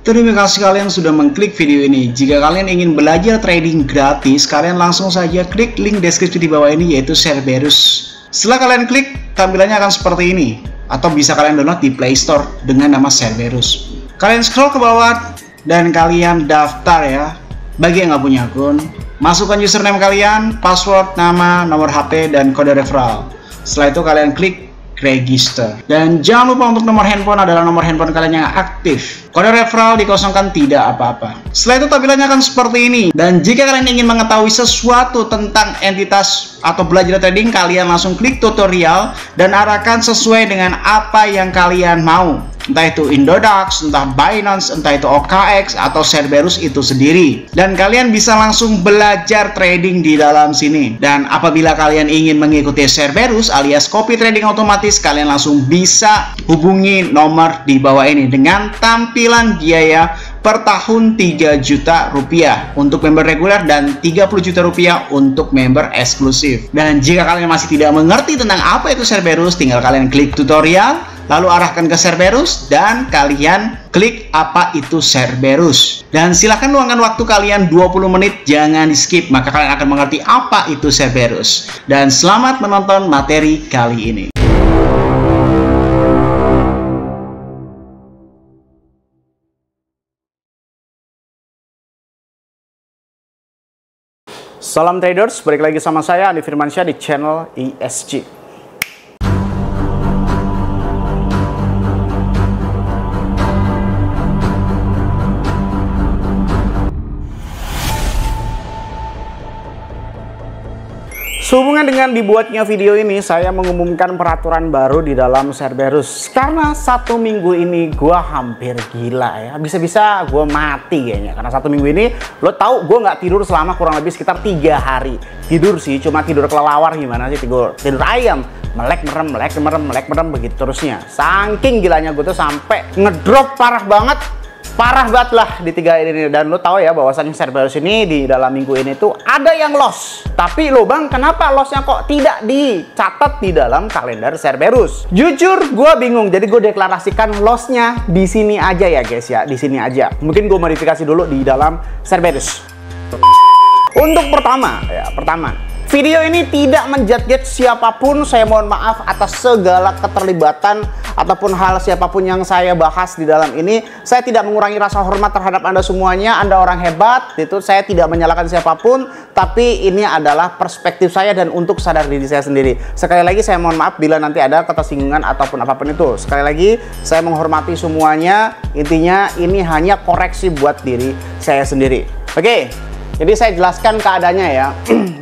Terima kasih kalian sudah mengklik video ini. Jika kalian ingin belajar trading gratis, kalian langsung saja klik link deskripsi di bawah ini, yaitu Cerberus. Setelah kalian klik, tampilannya akan seperti ini. Atau bisa kalian download di Play Store dengan nama Cerberus. Kalian scroll ke bawah dan kalian daftar ya. Bagi yang nggak punya akun, masukkan username kalian, password, nama, nomor HP, dan kode referral. Setelah itu kalian klik register. Dan jangan lupa untuk nomor handphone adalah nomor handphone kalian yang aktif. Kode referral dikosongkan, tidak apa-apa. Setelah itu tampilannya akan seperti ini. Dan jika kalian ingin mengetahui sesuatu tentang entitas atau belajar trading, kalian langsung klik tutorial dan arahkan sesuai dengan apa yang kalian mau. Entah itu Indodax, entah Binance, entah itu OKX, atau Cerberus itu sendiri. Dan kalian bisa langsung belajar trading di dalam sini. Dan apabila kalian ingin mengikuti Cerberus alias copy trading otomatis, kalian langsung bisa hubungi nomor di bawah ini dengan tampilan biaya per tahun 3 juta rupiah untuk member reguler dan 30 juta rupiah untuk member eksklusif. Dan jika kalian masih tidak mengerti tentang apa itu Cerberus, tinggal kalian klik tutorial, lalu arahkan ke Cerberus dan kalian klik apa itu Cerberus. Dan silahkan luangkan waktu kalian 20 menit, jangan di skip, maka kalian akan mengerti apa itu Cerberus. Dan selamat menonton materi kali ini. Salam traders, balik lagi sama saya Andi Firmansyah di channel ESG. Sehubungan dengan dibuatnya video ini, saya mengumumkan peraturan baru di dalam Cerberus. Karena 1 minggu ini gua hampir gila ya. Bisa-bisa gua mati kayaknya. Karena 1 minggu ini, lo tahu gua nggak tidur selama kurang lebih sekitar 3 hari. Tidur sih, cuma tidur kelelawar gimana sih, tidur ayam. Melek merem, melek merem, melek merem, begitu terusnya. Saking gilanya gue tuh sampai ngedrop parah banget lah di 3 ini. Dan lo tahu ya bahwasannya Cerberus ini di dalam minggu ini tuh ada yang loss. Tapi lo bang, kenapa lossnya kok tidak dicatat di dalam kalender Cerberus? Jujur gue bingung. Jadi gue deklarasikan lossnya di sini aja ya guys ya, di sini aja. Mungkin gue modifikasi dulu di dalam Cerberus. Untuk pertama, video ini tidak menjudge siapapun. Saya mohon maaf atas segala keterlibatan ataupun hal siapapun yang saya bahas di dalam ini. Saya tidak mengurangi rasa hormat terhadap Anda semuanya. Anda orang hebat, itu saya tidak menyalahkan siapapun. Tapi ini adalah perspektif saya dan untuk sadar diri saya sendiri. Sekali lagi saya mohon maaf bila nanti ada ketersinggungan ataupun apapun itu. Sekali lagi saya menghormati semuanya. Intinya ini hanya koreksi buat diri saya sendiri. Oke. Jadi saya jelaskan keadaannya ya.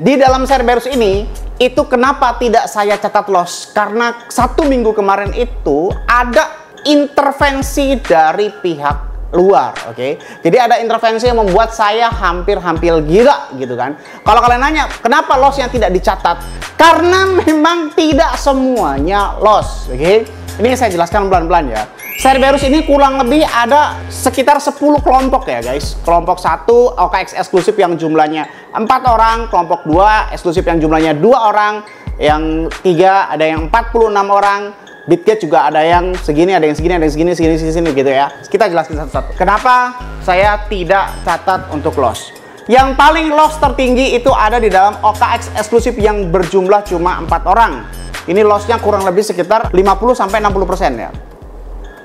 Di dalam Cerberus ini, itu kenapa tidak saya catat loss? Karena 1 minggu kemarin itu ada intervensi dari pihak luar, oke? Jadi ada intervensi yang membuat saya hampir gila gitu kan. Kalau kalian nanya, kenapa lossnya tidak dicatat? Karena memang tidak semuanya loss, oke? Ini saya jelaskan pelan-pelan ya. Cerberus ini kurang lebih ada sekitar 10 kelompok ya guys. Kelompok 1 OKX eksklusif yang jumlahnya 4 orang, kelompok 2 eksklusif yang jumlahnya 2 orang, yang 3 ada yang 46 orang, Bitget juga ada yang segini, ada yang segini, ada yang segini gitu ya. Kita jelaskan satu-satu. Kenapa saya tidak catat untuk loss? Yang paling loss tertinggi itu ada di dalam OKX eksklusif yang berjumlah cuma 4 orang. Ini lossnya kurang lebih sekitar 50-60% ya.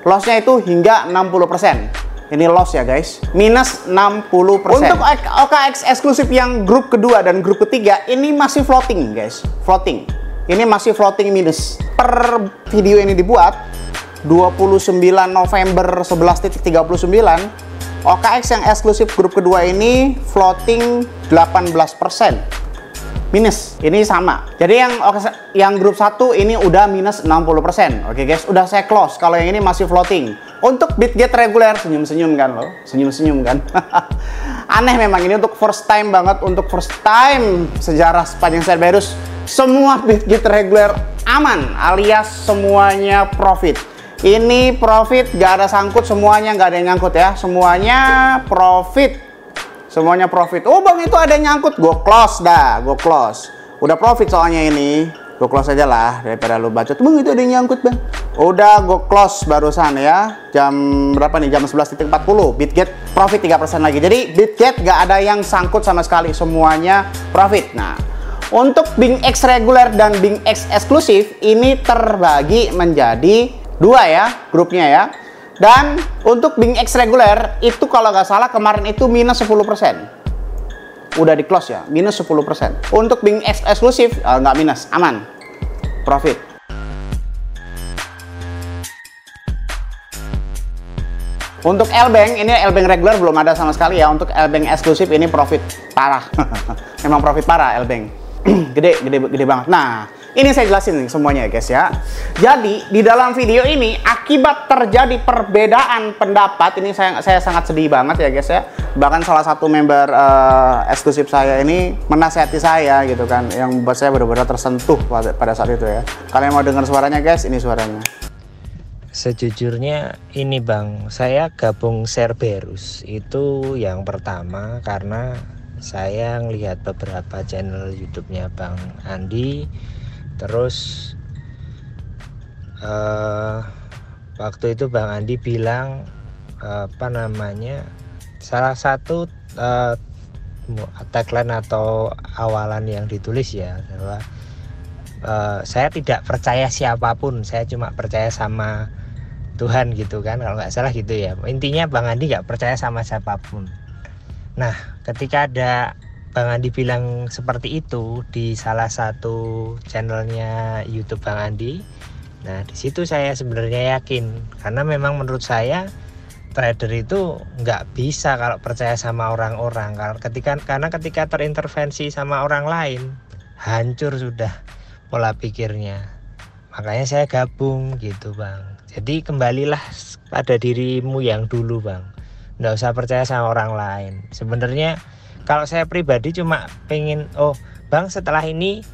Lossnya itu hingga 60%. Ini loss ya guys, minus 60%. Untuk OKX eksklusif yang grup kedua dan grup ketiga, ini masih floating guys, floating. Ini masih floating minus. Per video ini dibuat 29 November 11.39, OKX yang eksklusif grup kedua ini floating 18%. Minus, ini sama. Jadi yang grup 1 ini udah minus 60%. Oke guys, udah saya close. Kalau yang ini masih floating. Untuk Bitget reguler, senyum-senyum kan lo? Senyum-senyum kan? Aneh memang, ini untuk first time banget. Untuk first time sejarah sepanjang Cerberus, semua Bitget reguler aman, alias semuanya profit. Ini profit, gak ada sangkut, semuanya gak ada yang nyangkut ya. Semuanya profit. Semuanya profit. Oh bang, itu ada yang nyangkut. Gue close dah, gue close. Udah profit soalnya ini. Gue close aja lah daripada lu bacot. Bang itu ada yang nyangkut bang. Udah gue close barusan ya. Jam berapa nih? Jam 11.40. Bitget profit 3% lagi. Jadi Bitget gak ada yang sangkut sama sekali. Semuanya profit. Nah, untuk Bing X reguler dan Bing X eksklusif ini terbagi menjadi 2 ya grupnya ya. Dan untuk Bing X reguler itu kalau nggak salah kemarin itu minus 10%. Udah di close ya, minus 10%. Untuk Bing X eksklusif nggak minus, aman, profit. Untuk L-Bank, ini L-Bank regular belum ada sama sekali ya. Untuk L-Bank eksklusif ini profit parah. Memang profit parah L-Bank. gede banget. Nah, ini saya jelasin nih semuanya ya guys ya. Jadi di dalam video ini akibat terjadi perbedaan pendapat ini saya sangat sedih banget ya guys ya. Bahkan salah satu member eksklusif saya ini menasihati saya gitu kan, yang membuat saya benar-benar tersentuh pada saat itu ya. Kalian mau dengar suaranya guys? Ini suaranya. Sejujurnya ini bang, saya gabung Cerberus itu yang pertama karena saya ngelihat beberapa channel YouTube-nya Bang Andi. Terus waktu itu Bang Andi bilang salah satu tagline atau awalan yang ditulis ya bahwa saya tidak percaya siapapun, saya cuma percaya sama Tuhan gitu kan, kalau nggak salah gitu ya. Intinya Bang Andi nggak percaya sama siapapun. Nah, ketika ada Bang Andi bilang seperti itu di salah satu channelnya YouTube Bang Andi, nah di situ saya sebenarnya yakin, karena memang menurut saya trader itu nggak bisa kalau percaya sama orang-orang, karena ketika terintervensi sama orang lain, hancur sudah pola pikirnya. Makanya saya gabung gitu Bang. Jadi kembalilah pada dirimu yang dulu Bang. Nggak usah percaya sama orang lain. Sebenarnya kalau saya pribadi cuma pengen, oh Bang setelah ini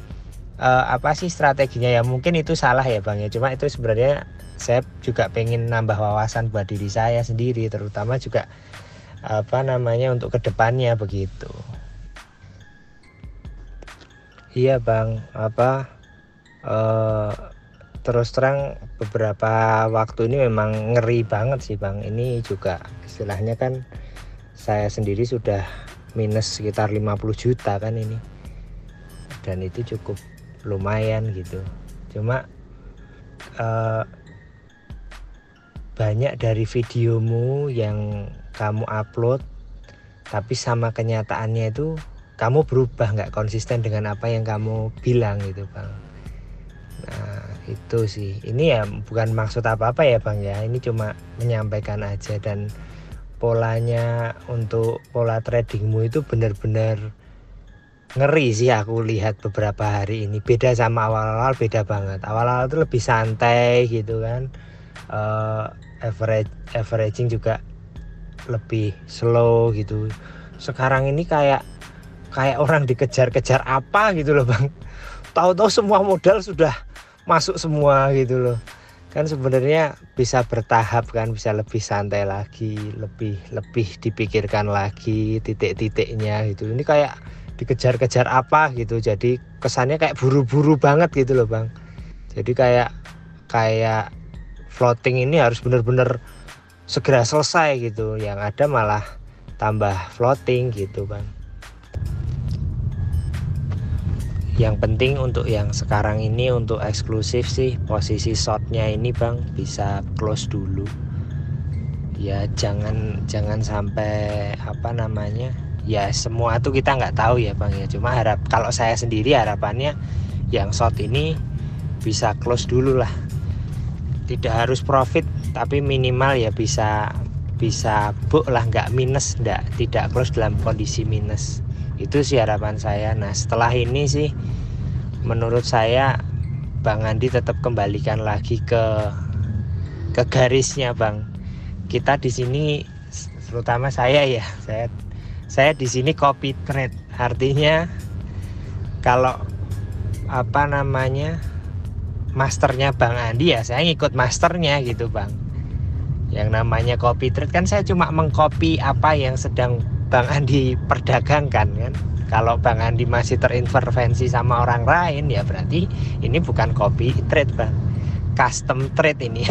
apa sih strateginya ya, mungkin itu salah ya Bang ya, cuma itu sebenarnya saya juga pengen nambah wawasan buat diri saya sendiri, terutama juga untuk kedepannya begitu. Iya Bang, terus terang beberapa waktu ini memang ngeri banget sih Bang. Ini juga istilahnya kan saya sendiri sudah minus sekitar 50 juta kan ini, dan itu cukup lumayan gitu. Cuma banyak dari videomu yang kamu upload tapi sama kenyataannya itu kamu berubah, nggak konsisten dengan apa yang kamu bilang gitu Bang. Nah itu sih, ini ya bukan maksud apa-apa ya Bang ya, ini cuma menyampaikan aja. Dan polanya untuk pola tradingmu itu benar-benar ngeri sih aku lihat beberapa hari ini. Beda sama awal-awal, beda banget. Awal-awal itu lebih santai gitu kan, averaging juga lebih slow gitu. Sekarang ini kayak orang dikejar-kejar apa gitu loh Bang. Tahu-tahu semua modal sudah masuk semua gitu loh. Kan sebenarnya bisa bertahap kan, bisa lebih santai lagi, lebih dipikirkan lagi titik-titiknya gitu. Ini kayak dikejar-kejar apa gitu, jadi kesannya kayak buru-buru banget gitu loh Bang. Jadi kayak floating ini harus benar-benar segera selesai gitu, yang ada malah tambah floating gitu Bang. Yang penting untuk yang sekarang ini untuk eksklusif sih, posisi shortnya ini Bang bisa close dulu ya, jangan sampai ya semua itu kita nggak tahu ya Bang ya. Cuma kalau saya sendiri harapannya yang short ini bisa close dulu lah, tidak harus profit tapi minimal ya bisa book lah, nggak minus, tidak close dalam kondisi minus. Itu sih harapan saya. Nah setelah ini sih menurut saya Bang Andi tetap kembalikan lagi ke garisnya Bang. Kita di sini, terutama saya ya, saya di sini copy trade, artinya kalau masternya Bang Andi ya saya ngikut masternya gitu Bang. Yang namanya copy trade kan saya cuma mengcopy apa yang sedang Bang Andi perdagangkan kan. Kalau Bang Andi masih terintervensi sama orang lain, ya berarti ini bukan copy trade Bang, custom trade ini.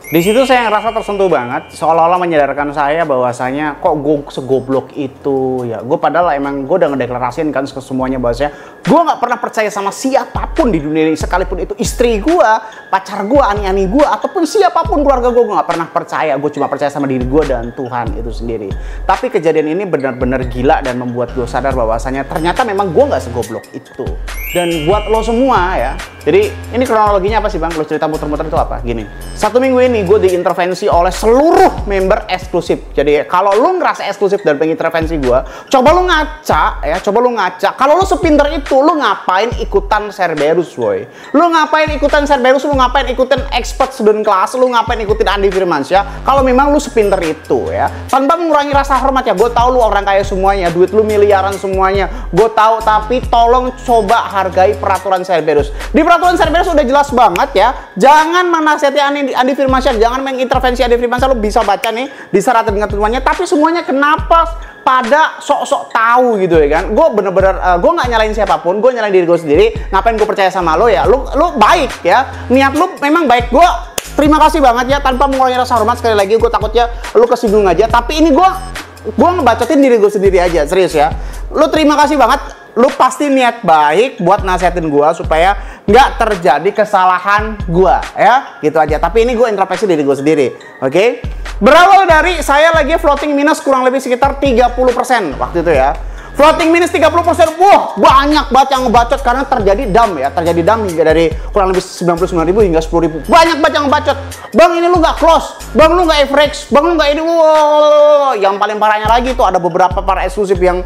Di situ saya ngerasa tersentuh banget, seolah-olah menyadarkan saya bahwasanya kok gue segoblok itu ya. Gue padahal emang gue udah ngedeklarasiin kan ke semuanya bahwasanya gue nggak pernah percaya sama siapapun di dunia ini, sekalipun itu istri gue, pacar gue, ani-ani gue, ataupun siapapun keluarga gue nggak pernah percaya. Gue cuma percaya sama diri gue dan Tuhan itu sendiri. Tapi kejadian ini benar-benar gila dan membuat gue sadar bahwasanya ternyata memang gue nggak segoblok itu. Dan buat lo semua ya, jadi ini kronologinya apa sih Bang? Lo cerita muter-muter itu apa? Gini, 1 minggu ini gue diintervensi oleh seluruh member eksklusif. Jadi kalau lu ngerasa eksklusif dan pengen intervensi gue, coba lu ngaca ya, coba lu ngaca. Kalau lu sepinter itu, lu ngapain ikutan Cerberus, boy? Lu ngapain ikutan Cerberus? Lu ngapain ikutan expert student class? Lu ngapain ikutin Andi Firmansyah? Kalau memang lu sepinter itu ya, tanpa mengurangi rasa hormat ya. Gue tahu lu orang kaya semuanya, duit lu miliaran semuanya. Gue tahu, tapi tolong coba hargai peraturan Cerberus. Di peraturan Cerberus udah jelas banget ya. Jangan menasihati Andi Firmansyah, jangan mengintervensi Andi Firmansyah. Lo bisa baca nih di syarat dengan ketentuannya. Tapi semuanya kenapa pada sok-sok tahu gitu ya kan? Gue bener-bener gue nggak nyalain siapapun, gue nyalain diri gue sendiri. Ngapain gue percaya sama lo ya? Lu baik ya, niat lu memang baik. Gue terima kasih banget ya, tanpa mengurangi rasa hormat. Sekali lagi gue takutnya lu kesinggung aja. Tapi ini gue ngebacotin diri gue sendiri aja, serius ya. Lu terima kasih banget. Lu pasti niat baik buat nasihatin gua supaya nggak terjadi kesalahan gua ya, gitu aja. Tapi ini gua introspeksi diri gua sendiri, oke? Berawal dari saya lagi floating minus kurang lebih sekitar 30% waktu itu ya. Floating minus 30%, wah banyak banget yang ngebacot karena terjadi dump ya, terjadi dump hingga dari kurang lebih 99.000 hingga 10.000. Banyak banget yang ngebacot. Bang ini lu nggak close, bang lu nggak average, bang lu nggak ini. Wow. Yang paling parahnya lagi tuh ada beberapa para eksklusif yang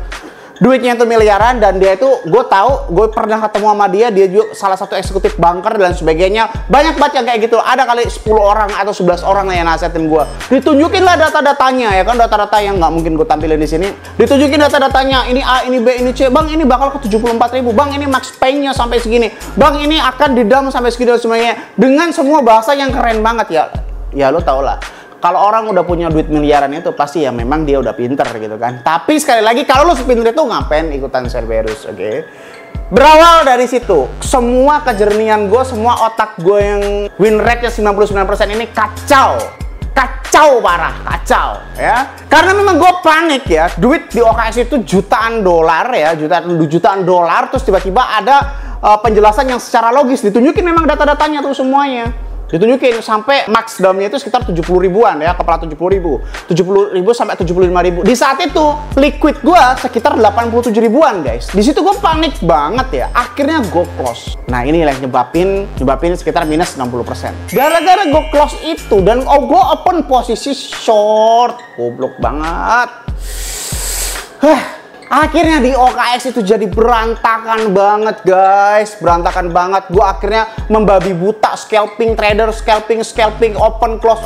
duitnya itu miliaran, dan dia itu gue tahu, gue pernah ketemu sama dia juga salah satu eksekutif banker dan sebagainya. Banyak banget yang kayak gitu. Ada kali 10 orang atau 11 orang lah yang nasihatin gue. Ditunjukin lah data-datanya ya kan, data-data yang nggak mungkin gue tampilin di sini. Ditunjukin data-datanya, ini A, ini B, ini C. Bang ini bakal ke 74.000. Bang ini max pay-nya sampai segini. Bang ini akan didam sampai segini dan semuanya. Dengan semua bahasa yang keren banget ya. Ya lo tau lah. Kalau orang udah punya duit miliaran itu pasti ya memang dia udah pinter gitu kan. Tapi sekali lagi kalau lu sepinter itu ngapain ikutan Cerberus, oke? Berawal dari situ, semua kejernihan gue, semua otak gue yang win rate-nya 99% ini kacau. Kacau parah, kacau ya. Karena memang gue panik ya. Duit di OKX itu jutaan dolar ya, jutaan dolar, terus tiba-tiba ada penjelasan yang secara logis ditunjukin memang data-datanya tuh semuanya. Ditunjukin sampai max downnya itu sekitar 70 ribuan ya, kepala 70 ribu sampai 75 ribu. Di saat itu liquid gua sekitar 87 ribuan guys. Di situ gua panik banget ya. Akhirnya gua close. Nah ini yang nyebabin sekitar minus 60%. Gara-gara gua close itu dan gua open posisi short, goblok banget. Akhirnya di OKX itu jadi berantakan banget guys, berantakan banget. Gue akhirnya membabi buta, scalping trader, scalping, open close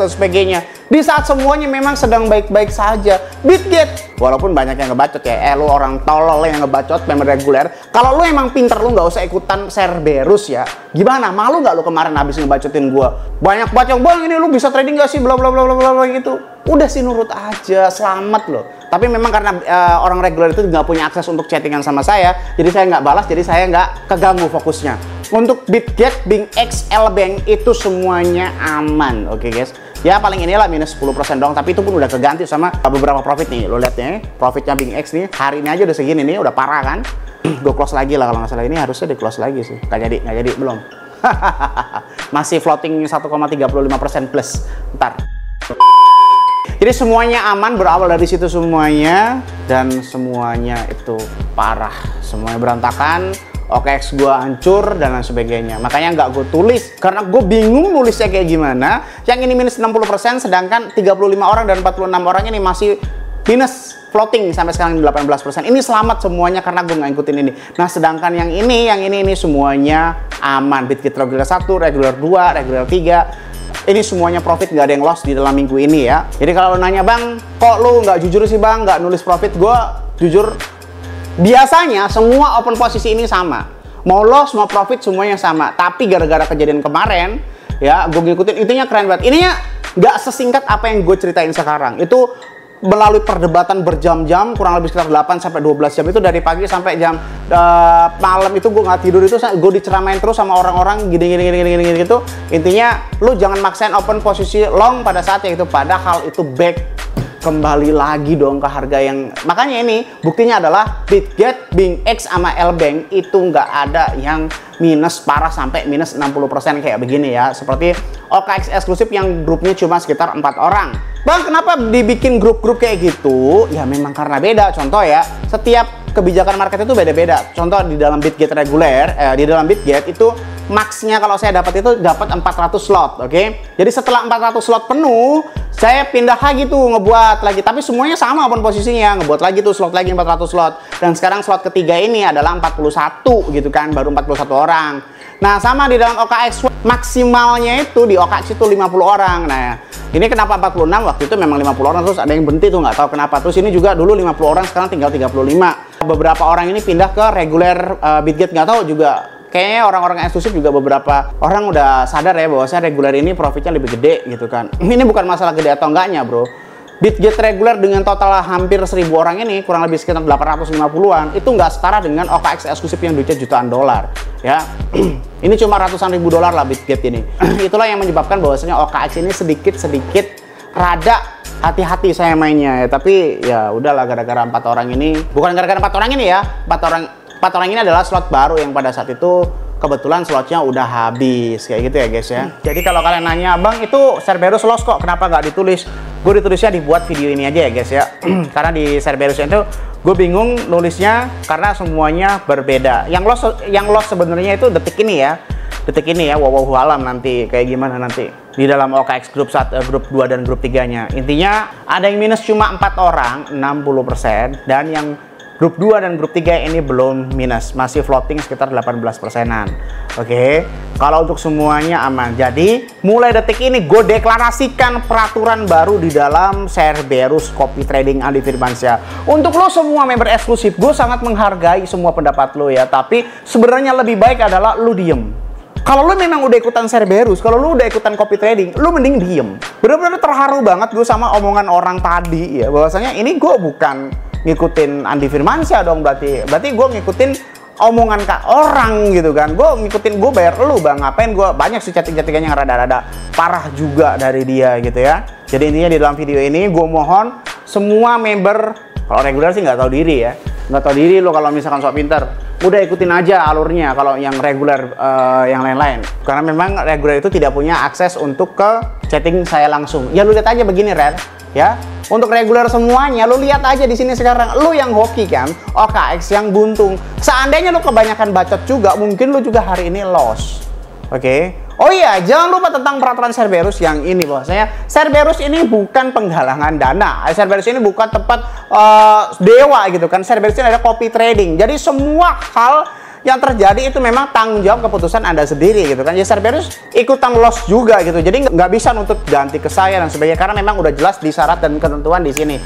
dan sebagainya. Di saat semuanya memang sedang baik-baik saja. Bitget, walaupun banyak yang ngebacot ya, lu orang tolol yang ngebacot memang reguler. Kalau lu emang pinter, lu nggak usah ikutan Cerberus ya. Gimana, malu nggak lu kemarin habis ngebacotin gue? Banyak banget yang, bang ini lu bisa trading gak sih, bla bla bla bla bla gitu. Udah sih nurut aja, selamat loh. Tapi memang karena orang reguler itu nggak punya akses untuk chattingan sama saya, jadi saya nggak balas, jadi saya nggak keganggu fokusnya. Untuk Bitget, BingX, Lbank itu semuanya aman, oke guys. Ya paling inilah minus 10% dong, tapi itu pun udah keganti sama beberapa profit nih. Lo lihat nih, profitnya BingX nih hari ini aja udah segini nih, udah parah kan. Gue close lagi lah kalau nggak salah, ini harusnya di close lagi sih. Nggak jadi belum. Masih floating 1,35% plus. Ntar. Jadi semuanya aman, berawal dari situ semuanya, dan semuanya itu parah, semuanya berantakan. OKX gue hancur dan lain sebagainya. Makanya nggak gue tulis karena gue bingung nulisnya kayak gimana. Yang ini minus 60%, sedangkan 35 orang dan 46 orang ini masih minus floating sampai sekarang 18%. Ini selamat semuanya karena gue nggak ngikutin ini. Nah sedangkan yang ini semuanya aman. Bitget regular 1, regular 2, regular 3. Ini semuanya profit, nggak ada yang loss di dalam minggu ini ya. Jadi kalau lo nanya bang, kok lo nggak jujur sih bang, nggak nulis profit? Gue jujur, biasanya semua open posisi ini sama. Mau loss, mau profit semuanya sama. Tapi gara-gara kejadian kemarin, ya gue ngikutin, intinya keren banget. Ininya nggak sesingkat apa yang gue ceritain sekarang. Itu melalui perdebatan berjam-jam, kurang lebih sekitar 8 sampai 12 jam itu, dari pagi sampai jam malam itu gue nggak tidur, itu gue diceramain terus sama orang-orang gini gitu. Intinya lu jangan maksain open posisi long pada saat itu, padahal itu back kembali lagi dong ke harga yang, makanya ini buktinya adalah Bitget, BingX sama Lbank itu nggak ada yang minus parah sampai minus 60% kayak begini ya, seperti OKX eksklusif yang grupnya cuma sekitar 4 orang. Bang, kenapa dibikin grup-grup kayak gitu? Ya memang karena beda. Contoh ya, setiap kebijakan market itu beda-beda. Contoh di dalam Bitget reguler, di dalam Bitget itu max-nya kalau saya dapat itu dapat 400 slot, oke? Jadi setelah 400 slot penuh, saya pindah lagi tuh ngebuat lagi, tapi semuanya sama open posisinya, ngebuat lagi tuh slot lagi 400 slot. Dan sekarang slot ketiga ini adalah 41 gitu kan, baru 41 orang. Nah, sama di dalam OKX maksimalnya itu di OKX itu 50 orang. Nah, ini kenapa 46? Waktu itu memang 50 orang, terus ada yang berhenti tuh, nggak tahu kenapa. Terus ini juga dulu 50 orang, sekarang tinggal 35. Beberapa orang ini pindah ke reguler Bitget, nggak tahu juga. Kayaknya orang-orang eksklusif juga beberapa orang udah sadar ya bahwasanya reguler ini profitnya lebih gede gitu kan. Ini bukan masalah gede atau enggaknya, bro. Bitget reguler dengan total hampir 1000 orang ini, kurang lebih sekitar 850-an, itu nggak setara dengan OKX eksklusif yang duitnya jutaan dolar ya. Ini cuma ratusan ribu dolar lah Bitget ini. Itulah yang menyebabkan bahwasanya OKX ini sedikit rada hati-hati saya mainnya ya. Tapi ya udahlah, gara-gara 4 orang ini, bukan gara-gara 4 orang ini ya, 4 orang ini adalah slot baru yang pada saat itu kebetulan slotnya udah habis kayak gitu ya guys ya. Jadi kalau kalian nanya, bang itu Cerberus loss kok, kenapa nggak ditulis? Gue ditulisnya dibuat video ini aja ya guys ya. Karena di Cerberus itu gue bingung nulisnya karena semuanya berbeda. Yang loss sebenarnya itu detik ini ya. Detik ini ya, wow alam nanti kayak gimana nanti di dalam OKX grup 1, grup 2 dan grup 3-nya. Intinya ada yang minus cuma 4 orang, 60%, dan yang grup 2 dan grup 3 ini belum minus, masih floating sekitar 18%-an. Oke, kalau untuk semuanya aman. Jadi mulai detik ini gue deklarasikan peraturan baru di dalam Cerberus Copy Trading Andi Firmansyah. Untuk lo semua member eksklusif, gue sangat menghargai semua pendapat lo ya, tapi sebenarnya lebih baik adalah lo diem. Kalau lu memang udah ikutan Cerberus, kalau lu udah ikutan copy trading, lu mending diem. Bener-bener terharu banget gue sama omongan orang tadi ya, bahwasanya ini gue bukan ngikutin Andi Firmansyah dong, berarti gue ngikutin omongan orang gitu kan. Gue ngikutin, gue bayar lu bang, ngapain gue banyak sih chatting-chattingannya yang rada-rada parah juga dari dia gitu ya. Jadi intinya di dalam video ini gue mohon semua member, kalau reguler sih nggak tahu diri ya, nggak tahu diri lo kalau misalkan sok pinter, udah ikutin aja alurnya kalau yang reguler yang lain-lain, karena memang reguler itu tidak punya akses untuk ke chatting saya langsung. Ya lu lihat aja begini Red ya, untuk reguler semuanya lu lihat aja di sini sekarang, lu yang hoki kan, OKX yang buntung. Seandainya lu kebanyakan bacot juga, mungkin lu juga hari ini loss. Oke. Oh iya, jangan lupa tentang peraturan Cerberus yang ini bahwasanya Cerberus ini bukan penggalangan dana. Cerberus ini bukan tempat dewa gitu kan. Cerberus ini ada copy trading. Jadi semua hal yang terjadi itu memang tanggung jawab keputusan Anda sendiri gitu kan. Ya Cerberus ikutan loss juga gitu. Jadi nggak bisa untuk ganti ke saya dan sebagainya karena memang udah jelas di syarat dan ketentuan di sini.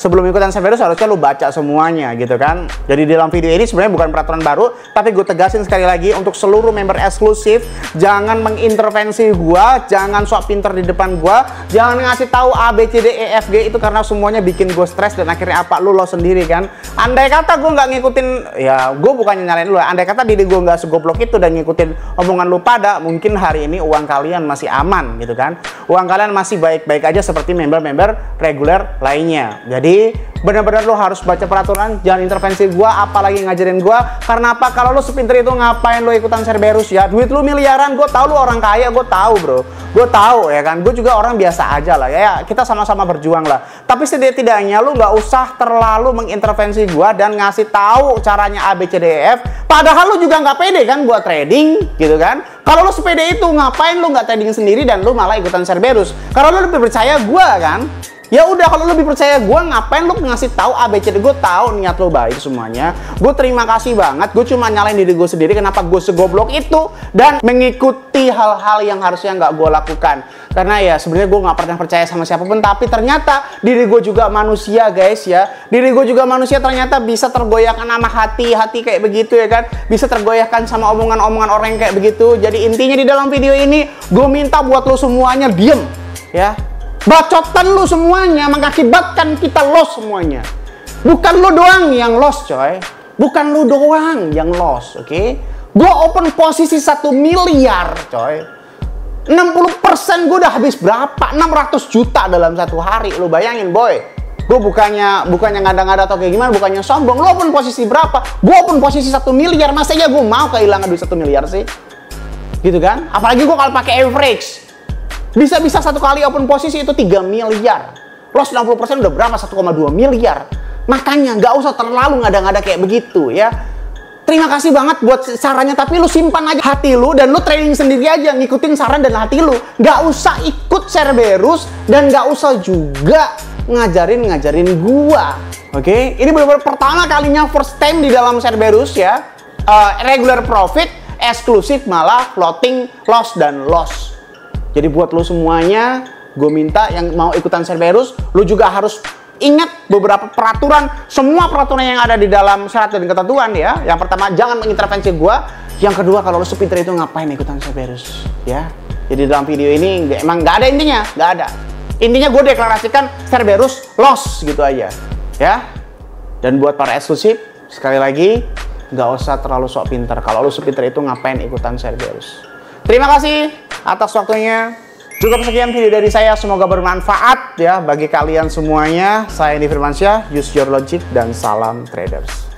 Sebelum ikutan Cerberus harusnya lu baca semuanya gitu kan. Jadi di dalam video ini sebenarnya bukan peraturan baru, tapi gue tegasin sekali lagi untuk seluruh member eksklusif, jangan mengintervensi gua, jangan sok pinter di depan gua, jangan ngasih tahu A B C D E F G itu karena semuanya bikin gue stres dan akhirnya apa lu lo sendiri kan. Andai kata gue nggak ngikutin, ya gue bukannya nyalain lu, andai kata diri gue nggak segoblok itu dan ngikutin omongan lu pada, mungkin hari ini uang kalian masih aman gitu kan. Uang kalian masih baik-baik aja seperti member-member reguler lainnya. Jadi benar-benar lo harus baca peraturan, jangan intervensi gua, apalagi ngajarin gua. Karena apa? Kalau lo sepinter itu ngapain lo ikutan Cerberus ya? Duit lo miliaran, gue tahu lo orang kaya, gue tahu bro, gue tahu ya kan. Gue juga orang biasa aja lah ya. Kita sama-sama berjuang lah. Tapi setidak-tidaknya lo nggak usah terlalu mengintervensi gua dan ngasih tahu caranya A B C D E F. Padahal lo juga nggak pede kan buat trading gitu kan? Kalau lo sepede itu ngapain lo nggak trading sendiri dan lo malah ikutan Cerberus? Karena lo lebih percaya gua kan? Ya udah, kalau lu lebih percaya gue, ngapain lu ngasih tahu ABCD? Gue tahu niat lu baik semuanya. Gue terima kasih banget. Gue cuma nyalain diri gue sendiri kenapa gue segoblok itu dan mengikuti hal-hal yang harusnya nggak gue lakukan. Karena ya sebenarnya gue nggak pernah percaya sama siapapun, tapi ternyata diri gue juga manusia, guys ya. Diri gue juga manusia, ternyata bisa tergoyahkan sama hati kayak begitu ya kan. Bisa tergoyahkan sama omongan-omongan orang yang kayak begitu. Jadi intinya di dalam video ini gue minta buat lo semuanya diem ya. Bacotan lu semuanya mengakibatkan kita loss semuanya. Bukan lu doang yang loss, coy. Bukan lu doang yang loss, oke? Gue open posisi 1 miliar, coy. 60% gue udah habis berapa? 600 juta dalam satu hari. Lu bayangin, boy. Gue bukannya ngada-ngada atau kayak gimana, bukannya sombong. Lu open posisi berapa? Gue open posisi 1 miliar. Masa ya gue mau kehilangan duit 1 miliar sih? Gitu kan? Apalagi gue kalau pakai average. Bisa-bisa satu kali open posisi itu 3 miliar. Loss 60% udah berapa? 1,2 miliar. Makanya nggak usah terlalu ngada-ngada kayak begitu ya. Terima kasih banget buat sarannya, tapi lu simpan aja hati lu dan lu trading sendiri aja, ngikutin saran dan hati lu. Nggak usah ikut Cerberus dan nggak usah juga ngajarin gua. Oke? Ini benar-benar pertama kalinya, first time di dalam Cerberus ya. Regular profit, eksklusif malah floating, loss dan loss. Jadi buat lu semuanya, gue minta yang mau ikutan Cerberus, lu juga harus ingat beberapa peraturan, semua peraturan yang ada di dalam syarat dan ketentuan ya. Yang pertama, jangan mengintervensi gua. Yang kedua, kalau lu sepinter itu ngapain ikutan Cerberus ya. Jadi dalam video ini emang nggak ada intinya, nggak ada. Intinya gue deklarasikan Cerberus loss gitu aja ya. Dan buat para eksklusif, sekali lagi nggak usah terlalu sok pinter. Kalau lu sepinter itu ngapain ikutan Cerberus. Terima kasih atas waktunya. Cukup sekian video dari saya, semoga bermanfaat ya bagi kalian semuanya. Saya Indi Firmansyah, use your logic dan salam traders.